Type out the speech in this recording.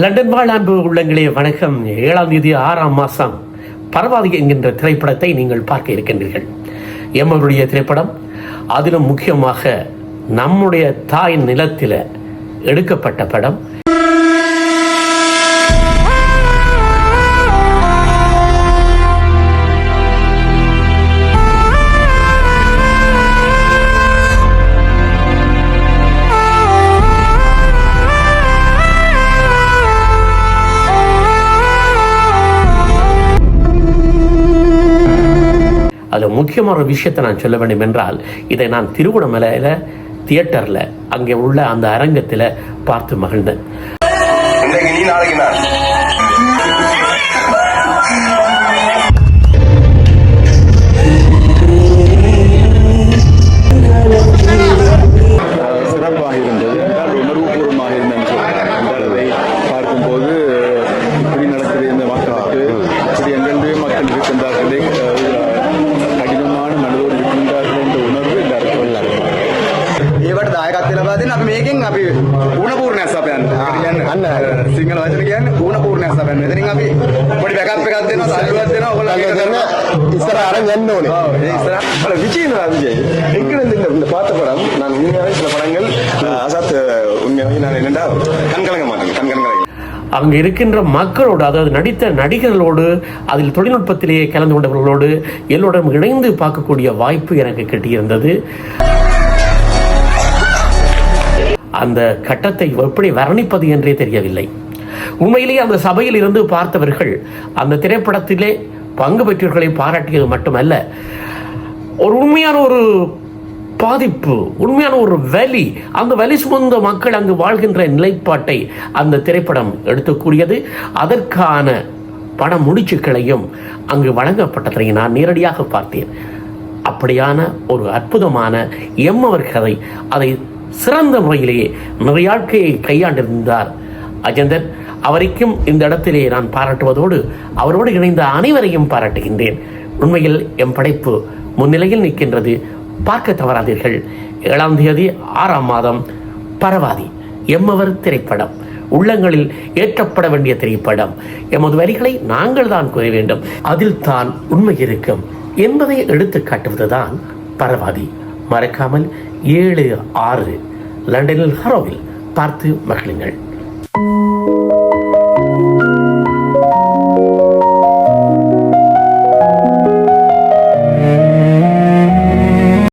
London வாழ் அன்பு உள்ளங்களே வணக்கம். 7ஆம் தேதி 6ஆம் மாதம் பரவாதி என்கின்ற திரைப்படத்தை நீங்கள் பார்க்க இருக்கின்றீர்கள். எம்மருடைய திரைப்படம், அதிலும் முக்கியமாக நம்முடைய தாய் நிலத்தில் எடுக்கப்பட்ட படம். அதில் முக்கியமான ஒரு விஷயத்தை நான் சொல்ல வேண்டும் என்றால், இதை நான் திருவண்ணாமலையில் தியேட்டரில் அங்கே உள்ள அந்த அரங்கத்தில் பார்த்து மகிழ்ந்தேன். சிறப்பாக இருந்தது, உணர்வுபூர்வமாக இருந்தது. பார்க்கும்போது இப்படி நடக்கிறது இந்த மக்களுக்கு, இப்படி எங்கெங்கே மக்கள் இருக்கின்றார்களே, கடினமான மனதோடு இருக்கின்றார்கள் என்ற உணர்வு எல்லாருக்கும் ඒවට දායකත්වය ලබා දෙන අපි මේකෙන් අපි ඌණපූර්ණයක් සපයන්න. අන්න සිංහල වචන කියන්නේ ඌණපූර්ණයක් සපයන්න. එතනින් අපි පොඩි බෑකප් එකක් දෙනවා, සල්ලුවක් දෙනවා. ඔයගොල්ලෝ දෙන්න ඉස්සර අරන් යන්න ඕනේ. ඔව් ඒ ඉස්සර අර விஜய் எங்கிருந்து இந்த பார்த்த படம் நான் உண்மையாவே சில படங்கள் அசாத் உண்மையாவே நான் என்னடா கண்கலங்க மாட்டேன், கண்கலங்க. அங்கே இருக்கின்ற மக்களோடு, அதாவது நடித்த நடிகர்களோடு, அதில் தொழில்நுட்பத்திலேயே கலந்து கொண்டவர்களோடு எல்லோரும் இணைந்து பார்க்கக்கூடிய வாய்ப்பு எனக்கு கிட்டியிருந்தது. அந்த கட்டத்தை எப்படி வர்ணிப்பது என்றே தெரியவில்லை. உண்மையிலேயே அந்த சபையில் இருந்து பார்த்தவர்கள் அந்த திரைப்படத்திலே பங்கு பெற்றவர்களை பாராட்டியது மட்டுமல்ல, ஒரு உண்மையான ஒரு பாதிப்பு, உண்மையான ஒரு வலி, அந்த வலி சுமந்த மக்கள் அங்கு வாழ்கின்ற நிலைப்பாட்டை அந்த திரைப்படம் எடுத்துக்கூடியது. அதற்கான பண முடிச்சுக்களையும் அங்கு வழங்கப்பட்டதை நான் நேரடியாக பார்த்தேன். அப்படியான ஒரு அற்புதமான எம்மவர் கதை, அதை சிறந்த முறையிலேயே நிறைய வாழ்க்கையை கையாண்டிருந்தார் அஜந்தன். அவரைக்கும் இந்த இடத்திலே நான் பாராட்டுவதோடு அவரோடு இணைந்த அனைவரையும் பாராட்டுகின்றேன். உண்மையில் எம் படைப்பு முன்னிலையில் நிற்கின்றது, பார்க்க தவறாதீர்கள். 7ஆம் தேதி 6ஆம் மாதம் பரவாதி எம்மவர் திரைப்படம், உள்ளங்களில் ஏற்றப்பட வேண்டிய திரைப்படம். எமது வரிகளை நாங்கள் தான் கூற வேண்டும், அதில் தான் உண்மை இருக்கும் என்பதை எடுத்து காட்டுவதுதான் பரவாதி. மறக்காமல் 7/6 லண்டனில் ஹரோவில் பார்த்து மகிழுங்கள்.